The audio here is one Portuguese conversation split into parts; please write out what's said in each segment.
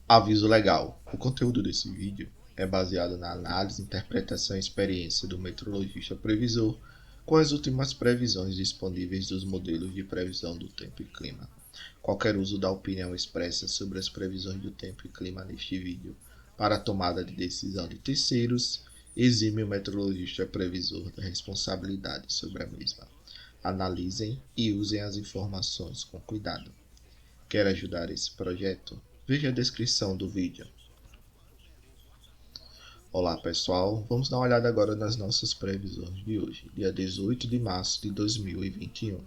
Aviso legal: o conteúdo desse vídeo é baseado na análise, interpretação e experiência do meteorologista previsor com as últimas previsões disponíveis dos modelos de previsão do tempo e clima. Qualquer uso da opinião expressa sobre as previsões do tempo e clima neste vídeo para a tomada de decisão de terceiros exime o meteorologista previsor da responsabilidade sobre a mesma. Analisem e usem as informações com cuidado. Quer ajudar esse projeto? Veja a descrição do vídeo. Olá pessoal, vamos dar uma olhada agora nas nossas previsões de hoje, dia 18 de março de 2021.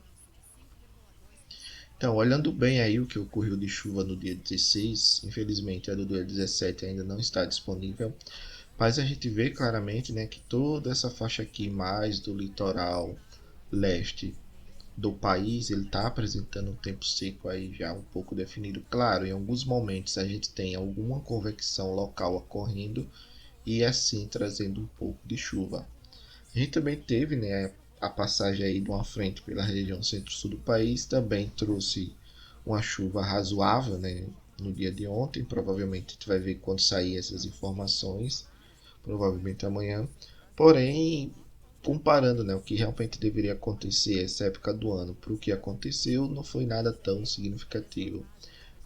Então, olhando bem aí o que ocorreu de chuva no dia 16, infelizmente a do dia 17 ainda não está disponível, mas a gente vê claramente, né, que toda essa faixa aqui mais do litoral leste do país, ele está apresentando um tempo seco aí já um pouco definido. Claro, em alguns momentos a gente tem alguma convecção local ocorrendo e assim trazendo um pouco de chuva. A gente também teve, né, a passagem aí de uma frente pela região centro-sul do país, também trouxe uma chuva razoável, né, no dia de ontem. Provavelmente a gente vai ver quando sair essas informações, provavelmente amanhã. Porém, comparando, né, o que realmente deveria acontecer essa época do ano para o que aconteceu, não foi nada tão significativo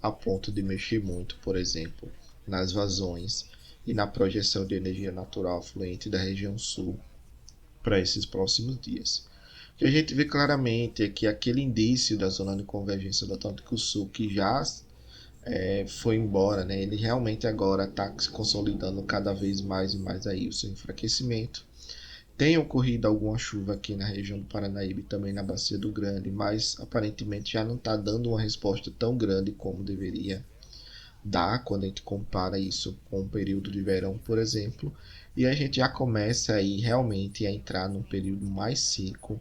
a ponto de mexer muito, por exemplo, nas vazões e na projeção de energia natural fluente da região sul para esses próximos dias. O que a gente vê claramente é que aquele indício da zona de convergência do Atlântico Sul que já foi embora, né? Ele realmente agora está se consolidando cada vez mais e mais aí o seu enfraquecimento. Tem ocorrido alguma chuva aqui na região do Paranaíba e também na Bacia do Grande, mas aparentemente já não está dando uma resposta tão grande como deveria dá quando a gente compara isso com o período de verão, por exemplo, e a gente já começa aí realmente a entrar num período mais seco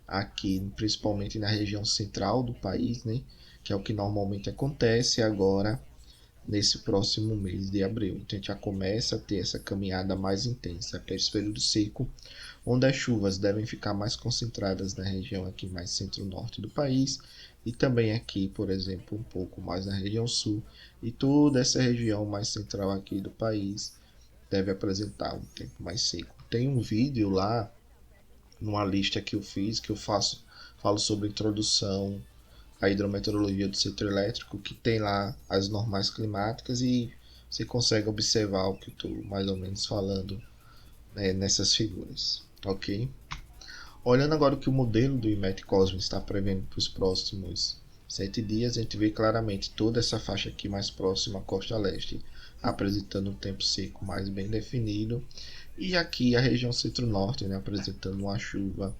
aqui, principalmente na região central do país, né? Que é o que normalmente acontece agora nesse próximo mês de abril. Então a gente já começa a ter essa caminhada mais intensa, que é esse período seco, onde as chuvas devem ficar mais concentradas na região aqui mais centro-norte do país e também aqui, por exemplo, um pouco mais na região sul, e toda essa região mais central aqui do país deve apresentar um tempo mais seco. Tem um vídeo lá numa lista que eu fiz que eu falo sobre introdução à hidrometeorologia do setor elétrico, que tem lá as normais climáticas e você consegue observar o que eu estou mais ou menos falando, né, nessas figuras, ok? Olhando agora o que o modelo do IMET Cosmos está prevendo para os próximos 7 dias, a gente vê claramente toda essa faixa aqui mais próxima à costa leste, apresentando um tempo seco mais bem definido, e aqui a região centro-norte, né, apresentando uma chuva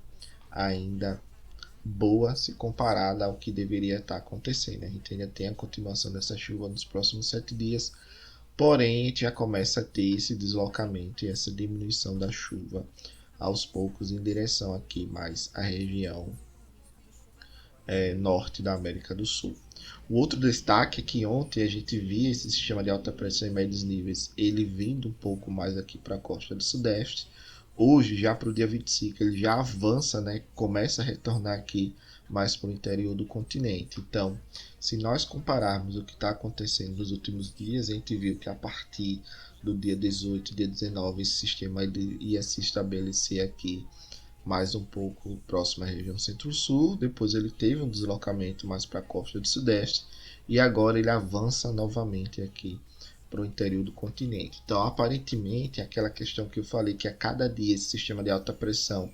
ainda boa se comparada ao que deveria estar acontecendo. A gente ainda tem a continuação dessa chuva nos próximos 7 dias, porém a gente já começa a ter esse deslocamento e essa diminuição da chuva aos poucos em direção aqui mais à região norte da América do Sul. O outro destaque é que ontem a gente via esse sistema de alta pressão em médios níveis, ele vindo um pouco mais aqui para a costa do sudeste. Hoje, já para o dia 25, ele já avança, né? Começa a retornar aqui mais para o interior do continente. Então, se nós compararmos o que está acontecendo nos últimos dias, a gente viu que a partir do dia 18, dia 19, esse sistema ia se estabelecer aqui mais um pouco próximo à região centro-sul, depois ele teve um deslocamento mais para a costa do sudeste e agora ele avança novamente aqui para o interior do continente. Então, aparentemente, aquela questão que eu falei que a cada dia esse sistema de alta pressão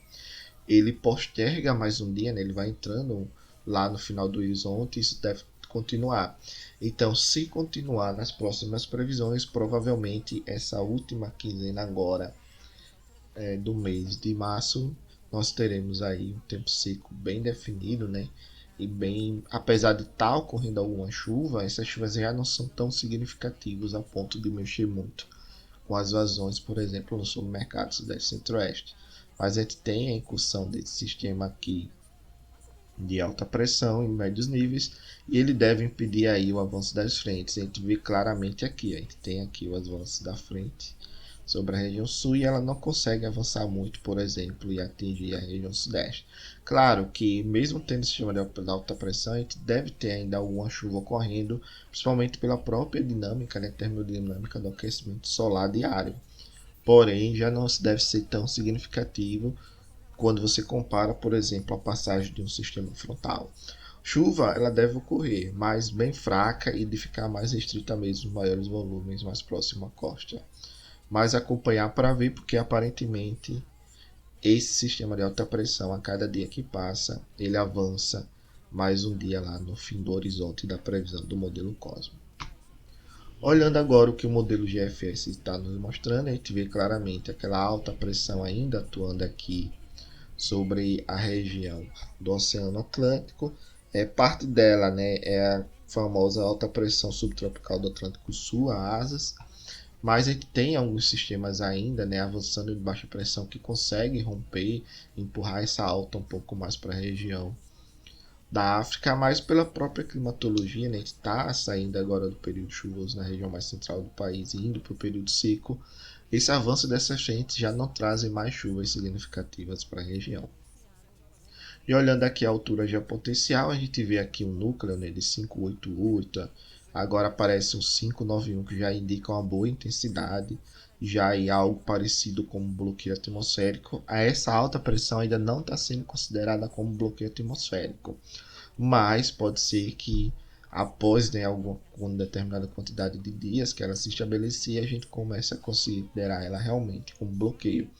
ele posterga mais um dia, né? Ele vai entrando lá no final do horizonte, isso deve continuar. Então, se continuar nas próximas previsões, provavelmente essa última quinzena agora do mês de março, nós teremos aí um tempo seco bem definido, né? E bem, apesar de estar ocorrendo alguma chuva, essas chuvas já não são tão significativas a ponto de mexer muito com as vazões, por exemplo, no supermercado Sudeste Centro-Oeste. Mas a gente tem a incursão desse sistema aqui de alta pressão em médios níveis e ele deve impedir aí o avanço das frentes. A gente vê claramente aqui, a gente tem aqui o avanço da frente sobre a região sul e ela não consegue avançar muito, por exemplo, e atingir a região sudeste. Claro que mesmo tendo sistema de alta pressão, a gente deve ter ainda alguma chuva ocorrendo, principalmente pela própria dinâmica, né, termodinâmica do aquecimento solar diário. Porém, já não deve ser tão significativo quando você compara, por exemplo, a passagem de um sistema frontal. Chuva, ela deve ocorrer, mas bem fraca e de ficar mais restrita mesmo nos maiores volumes, mais próximo à costa. Mas acompanhar para ver, porque aparentemente esse sistema de alta pressão, a cada dia que passa, ele avança mais um dia lá no fim do horizonte da previsão do modelo Cosmo. Olhando agora o que o modelo GFS está nos mostrando, a gente vê claramente aquela alta pressão ainda atuando aqui sobre a região do Oceano Atlântico. Parte dela, né, é a famosa alta pressão subtropical do Atlântico Sul, a ASAS, mas a gente tem alguns sistemas ainda, né, avançando de baixa pressão que conseguem romper, empurrar essa alta um pouco mais para a região da África, mas pela própria climatologia, né, a gente está saindo agora do período chuvoso na região mais central do país e indo para o período seco. Esse avanço dessas frentes já não trazem mais chuvas significativas para a região. E olhando aqui a altura geopotencial, a gente vê aqui um núcleo, né, de 588, agora aparece um 591 que já indica uma boa intensidade, já é algo parecido com um bloqueio atmosférico. Essa alta pressão ainda não está sendo considerada como bloqueio atmosférico, mas pode ser que após, né, uma determinada quantidade de dias que ela se estabelecia, a gente comece a considerar ela realmente como bloqueio.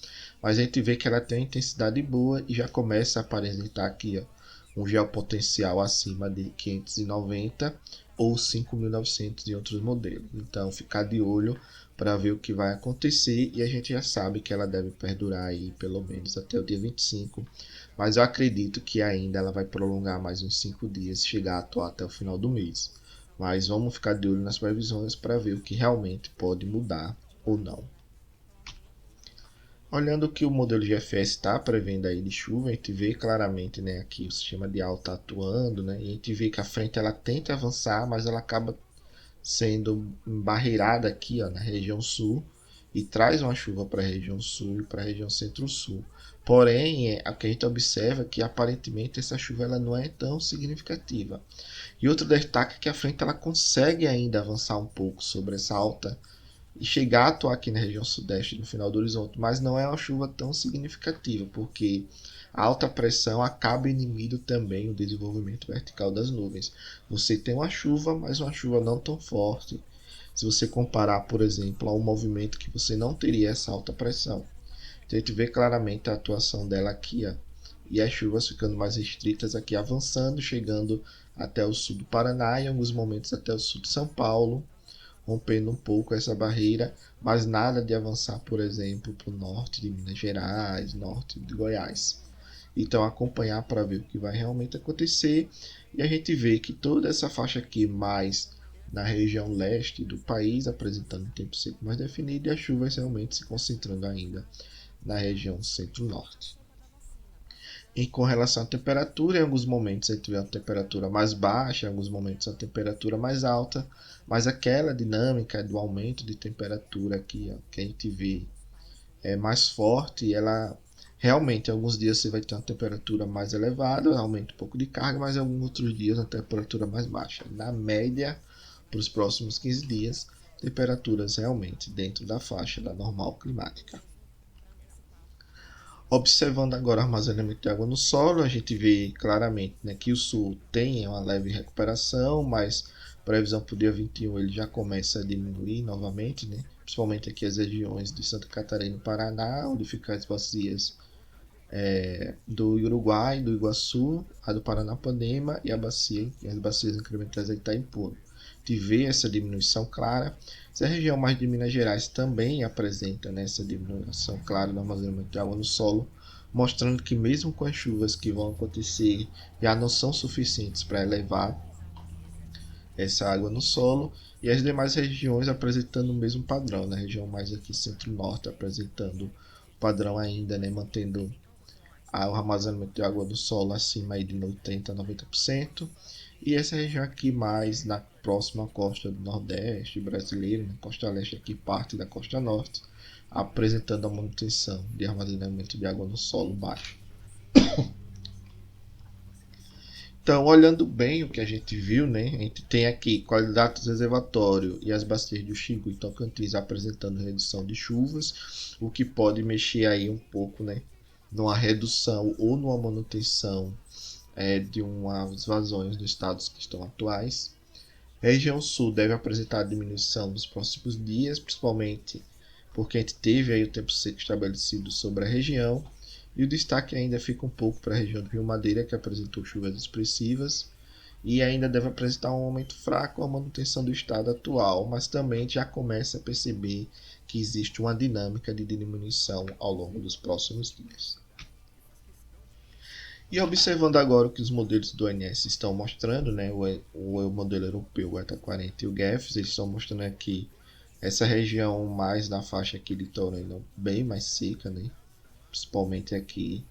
Mas a gente vê que ela tem uma intensidade boa e já começa a apresentar aqui, ó, um geopotencial acima de 590 ou 5.900 em outros modelos. Então, ficar de olho para ver o que vai acontecer, e a gente já sabe que ela deve perdurar aí pelo menos até o dia 25, mas eu acredito que ainda ela vai prolongar mais uns 5 dias, chegar a atuar até o final do mês. Mas vamos ficar de olho nas previsões para ver o que realmente pode mudar ou não. Olhando o que o modelo GFS está prevendo aí de chuva, a gente vê claramente, né, aqui o sistema de alta atuando, né, e a gente vê que a frente ela tenta avançar, mas ela acaba sendo barreirada aqui, ó, na região sul, e traz uma chuva para a região sul e para a região centro-sul. Porém, o que a gente observa é que aparentemente essa chuva ela não é tão significativa. E outro destaque é que a frente ela consegue ainda avançar um pouco sobre essa alta e chegar a atuar aqui na região sudeste no final do horizonte, mas não é uma chuva tão significativa, porque a alta pressão acaba inibindo também o desenvolvimento vertical das nuvens. Você tem uma chuva, mas uma chuva não tão forte, se você comparar, por exemplo, a um movimento que você não teria essa alta pressão. Então a gente vê claramente a atuação dela aqui, ó, e as chuvas ficando mais restritas aqui, avançando, chegando até o sul do Paraná e em alguns momentos até o sul de São Paulo, rompendo um pouco essa barreira, mas nada de avançar, por exemplo, para o norte de Minas Gerais, norte de Goiás. Então acompanhar para ver o que vai realmente acontecer, e a gente vê que toda essa faixa aqui, mais na região leste do país, apresentando um tempo seco mais definido, e as chuvas realmente se concentrando ainda na região centro-norte. E com relação à temperatura, em alguns momentos a gente vê uma temperatura mais baixa, em alguns momentos uma temperatura mais alta, mas aquela dinâmica do aumento de temperatura aqui, ó, que a gente vê é mais forte, e ela realmente em alguns dias você vai ter uma temperatura mais elevada, aumenta um pouco de carga, mas em alguns outros dias uma temperatura mais baixa. Na média, para os próximos 15 dias, temperaturas realmente dentro da faixa da normal climática. Observando agora o armazenamento de água no solo, a gente vê claramente, né, que o sul tem uma leve recuperação, mas a previsão para o dia 21 ele já começa a diminuir novamente, né, principalmente aqui as regiões de Santa Catarina e Paraná, onde ficam as bacias do Uruguai, do Iguaçu, a do Paranapanema e as bacias incrementais de Itaipu. De ver essa diminuição clara. Essa região mais de Minas Gerais também apresenta, né, essa diminuição clara no armazenamento de água no solo, mostrando que mesmo com as chuvas que vão acontecer, já não são suficientes para elevar essa água no solo, e as demais regiões apresentando o mesmo padrão, na região mais aqui centro-norte apresentando o padrão ainda, né, mantendo o armazenamento de água do solo acima aí de 80 a 90%, E essa região aqui mais na próxima costa do Nordeste brasileiro, na costa leste aqui parte da costa norte, apresentando a manutenção de armazenamento de água no solo baixo. Então, olhando bem o que a gente viu, né, a gente tem aqui qualidade do reservatório e as bacias do Xingu e Tocantins apresentando redução de chuvas, o que pode mexer aí um pouco, né, numa redução ou numa manutenção de umas vazões nos estados que estão atuais. A região sul deve apresentar diminuição nos próximos dias, principalmente porque a gente teve aí o tempo seco estabelecido sobre a região. E o destaque ainda fica um pouco para a região do Rio Madeira, que apresentou chuvas expressivas, e ainda deve apresentar um aumento fraco a manutenção do estado atual, mas também já começa a perceber que existe uma dinâmica de diminuição ao longo dos próximos dias. E observando agora o que os modelos do ONS estão mostrando, né, o modelo europeu, o ETA 40 e o GEFS, eles estão mostrando aqui essa região mais na faixa aqui litorânea bem mais seca, né, principalmente aqui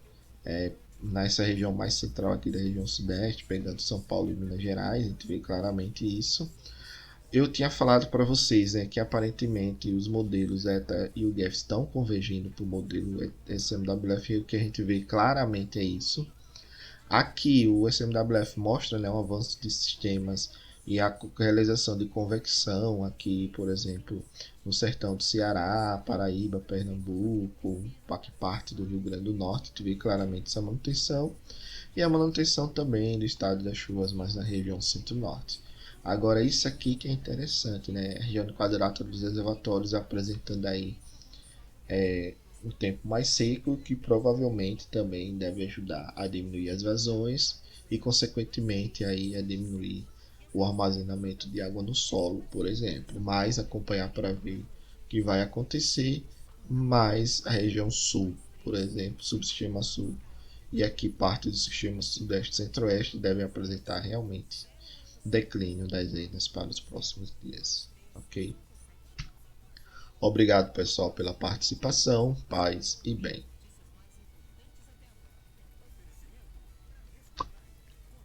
nessa região mais central aqui da região sudeste, pegando São Paulo e Minas Gerais, a gente vê claramente isso. Eu tinha falado para vocês, né, que aparentemente os modelos ETA e o GEF estão convergindo para o modelo SMWF, e o que a gente vê claramente é isso. Aqui o SMWF mostra, né, um avanço de sistemas e a realização de convecção aqui, por exemplo, no sertão do Ceará, Paraíba, Pernambuco, parte do Rio Grande do Norte, tu vê claramente essa manutenção, e a manutenção também do estado das chuvas mais na região centro-norte. Agora isso aqui que é interessante, né, a região do quadrilátero dos reservatórios apresentando aí um tempo mais seco, que provavelmente também deve ajudar a diminuir as vazões e consequentemente aí a diminuir o armazenamento de água no solo, por exemplo, mas acompanhar para ver o que vai acontecer, mas a região sul, por exemplo, subsistema sul e aqui parte do sistema sudeste e centro-oeste devem apresentar realmente declínio das rendas para os próximos dias, ok? Obrigado, pessoal, pela participação, paz e bem.